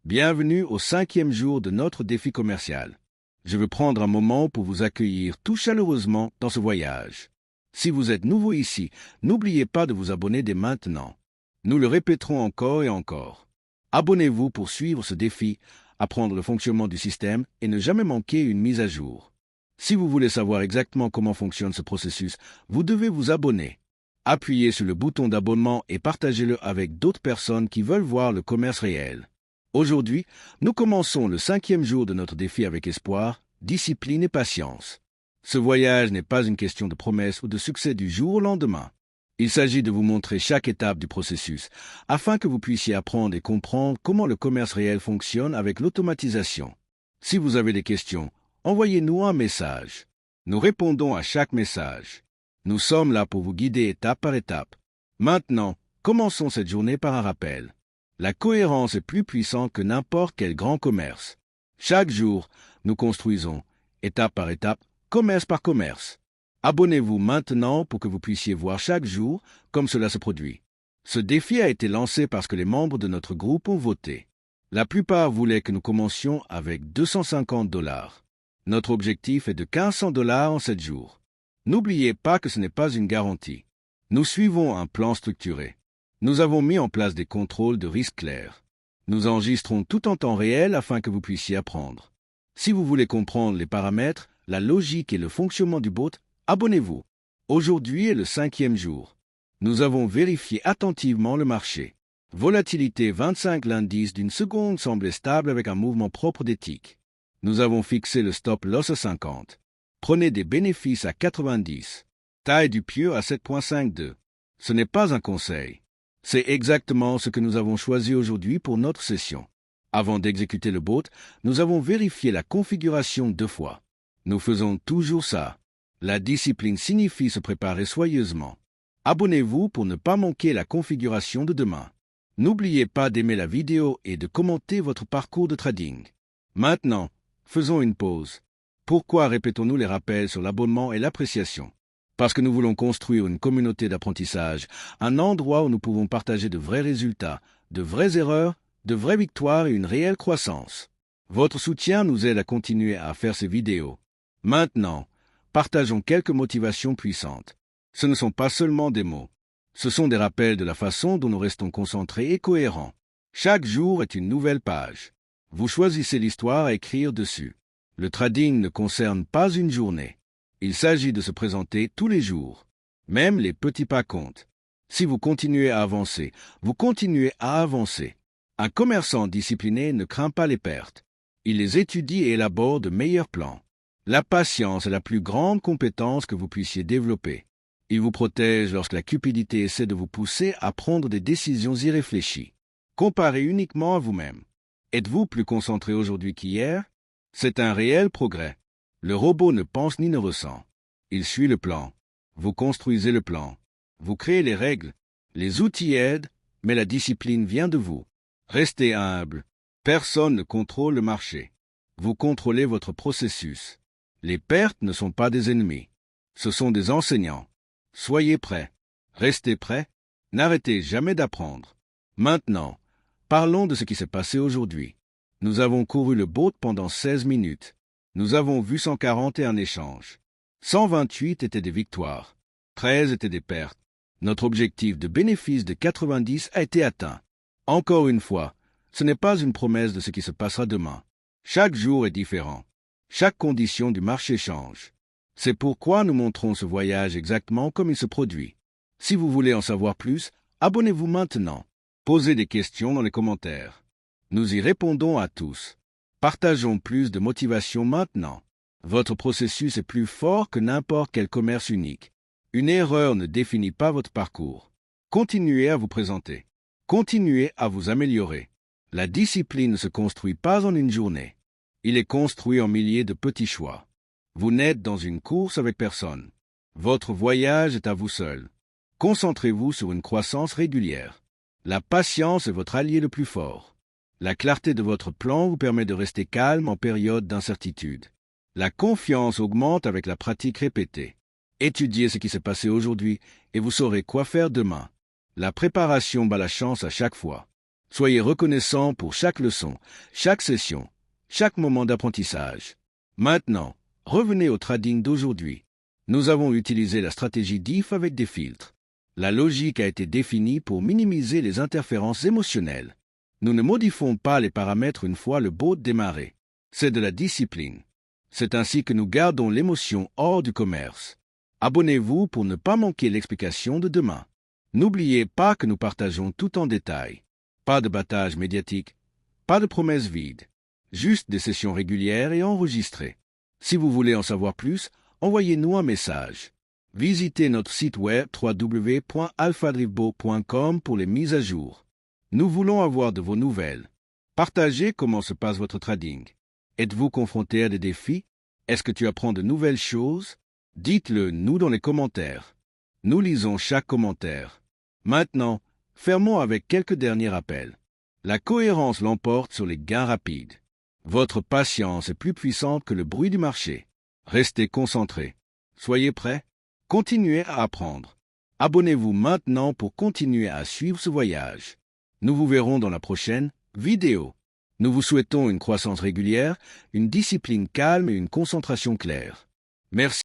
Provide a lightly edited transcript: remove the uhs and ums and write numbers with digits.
Bienvenue au 5e jour de notre défi commercial. Je veux prendre un moment pour vous accueillir tout chaleureusement dans ce voyage. Si vous êtes nouveau ici, n'oubliez pas de vous abonner dès maintenant. Nous le répéterons encore et encore. Abonnez-vous pour suivre ce défi, apprendre le fonctionnement du système et ne jamais manquer une mise à jour. Si vous voulez savoir exactement comment fonctionne ce processus, vous devez vous abonner. Appuyez sur le bouton d'abonnement et partagez-le avec d'autres personnes qui veulent voir le commerce réel. Aujourd'hui, nous commençons le 5e jour de notre défi avec espoir, discipline et patience. Ce voyage n'est pas une question de promesse ou de succès du jour au lendemain. Il s'agit de vous montrer chaque étape du processus, afin que vous puissiez apprendre et comprendre comment le commerce réel fonctionne avec l'automatisation. Si vous avez des questions, envoyez-nous un message. Nous répondons à chaque message. Nous sommes là pour vous guider étape par étape. Maintenant, commençons cette journée par un rappel. La cohérence est plus puissante que n'importe quel grand commerce. Chaque jour, nous construisons, étape par étape, commerce par commerce. Abonnez-vous maintenant pour que vous puissiez voir chaque jour comme cela se produit. Ce défi a été lancé parce que les membres de notre groupe ont voté. La plupart voulaient que nous commencions avec $250. Notre objectif est de $1500 en 7 jours. N'oubliez pas que ce n'est pas une garantie. Nous suivons un plan structuré. Nous avons mis en place des contrôles de risque clairs. Nous enregistrons tout en temps réel afin que vous puissiez apprendre. Si vous voulez comprendre les paramètres, la logique et le fonctionnement du bot, abonnez-vous. Aujourd'hui est le 5e jour. Nous avons vérifié attentivement le marché. Volatilité 25, l'indice d'une seconde semblait stable avec un mouvement propre d'éthique. Nous avons fixé le stop loss à 50. Prenez des bénéfices à 90. Taille du pieu à 7,52. Ce n'est pas un conseil. C'est exactement ce que nous avons choisi aujourd'hui pour notre session. Avant d'exécuter le bot, nous avons vérifié la configuration 2 fois. Nous faisons toujours ça. La discipline signifie se préparer soigneusement. Abonnez-vous pour ne pas manquer la configuration de demain. N'oubliez pas d'aimer la vidéo et de commenter votre parcours de trading. Maintenant, faisons une pause. Pourquoi répétons-nous les rappels sur l'abonnement et l'appréciation? Parce que nous voulons construire une communauté d'apprentissage, un endroit où nous pouvons partager de vrais résultats, de vraies erreurs, de vraies victoires et une réelle croissance. Votre soutien nous aide à continuer à faire ces vidéos. Maintenant, partageons quelques motivations puissantes. Ce ne sont pas seulement des mots. Ce sont des rappels de la façon dont nous restons concentrés et cohérents. Chaque jour est une nouvelle page. Vous choisissez l'histoire à écrire dessus. Le trading ne concerne pas une journée. Il s'agit de se présenter tous les jours. Même les petits pas comptent. Si vous continuez à avancer, vous continuez à avancer. Un commerçant discipliné ne craint pas les pertes. Il les étudie et élabore de meilleurs plans. La patience est la plus grande compétence que vous puissiez développer. Il vous protège lorsque la cupidité essaie de vous pousser à prendre des décisions irréfléchies. Comparez uniquement à vous-même. Êtes-vous plus concentré aujourd'hui qu'hier? C'est un réel progrès. Le robot ne pense ni ne ressent. Il suit le plan. Vous construisez le plan. Vous créez les règles. Les outils aident, mais la discipline vient de vous. Restez humble. Personne ne contrôle le marché. Vous contrôlez votre processus. Les pertes ne sont pas des ennemis. Ce sont des enseignants. Soyez prêts. Restez prêts. N'arrêtez jamais d'apprendre. Maintenant, parlons de ce qui s'est passé aujourd'hui. Nous avons couru le bot pendant 16 minutes. Nous avons vu 141 échanges. 128 étaient des victoires. 13 étaient des pertes. Notre objectif de bénéfice de 90 a été atteint. Encore une fois, ce n'est pas une promesse de ce qui se passera demain. Chaque jour est différent. Chaque condition du marché change. C'est pourquoi nous montrons ce voyage exactement comme il se produit. Si vous voulez en savoir plus, abonnez-vous maintenant. Posez des questions dans les commentaires. Nous y répondons à tous. Partageons plus de motivation maintenant. Votre processus est plus fort que n'importe quel commerce unique. Une erreur ne définit pas votre parcours. Continuez à vous présenter. Continuez à vous améliorer. La discipline ne se construit pas en une journée. Il est construit en milliers de petits choix. Vous n'êtes dans une course avec personne. Votre voyage est à vous seul. Concentrez-vous sur une croissance régulière. La patience est votre allié le plus fort. La clarté de votre plan vous permet de rester calme en période d'incertitude. La confiance augmente avec la pratique répétée. Étudiez ce qui s'est passé aujourd'hui et vous saurez quoi faire demain. La préparation bat la chance à chaque fois. Soyez reconnaissant pour chaque leçon, chaque session, chaque moment d'apprentissage. Maintenant, revenez au trading d'aujourd'hui. Nous avons utilisé la stratégie DIF avec des filtres. La logique a été définie pour minimiser les interférences émotionnelles. Nous ne modifions pas les paramètres une fois le bot démarré. C'est de la discipline. C'est ainsi que nous gardons l'émotion hors du commerce. Abonnez-vous pour ne pas manquer l'explication de demain. N'oubliez pas que nous partageons tout en détail. Pas de battage médiatique, pas de promesses vides, juste des sessions régulières et enregistrées. Si vous voulez en savoir plus, envoyez-nous un message. Visitez notre site web www.alphadrivebo.com pour les mises à jour. Nous voulons avoir de vos nouvelles. Partagez comment se passe votre trading. Êtes-vous confronté à des défis? Est-ce que tu apprends de nouvelles choses? Dites-le nous dans les commentaires. Nous lisons chaque commentaire. Maintenant, fermons avec quelques derniers rappels. La cohérence l'emporte sur les gains rapides. Votre patience est plus puissante que le bruit du marché. Restez concentrés. Soyez prêts. Continuez à apprendre. Abonnez-vous maintenant pour continuer à suivre ce voyage. Nous vous verrons dans la prochaine vidéo. Nous vous souhaitons une croissance régulière, une discipline calme et une concentration claire. Merci.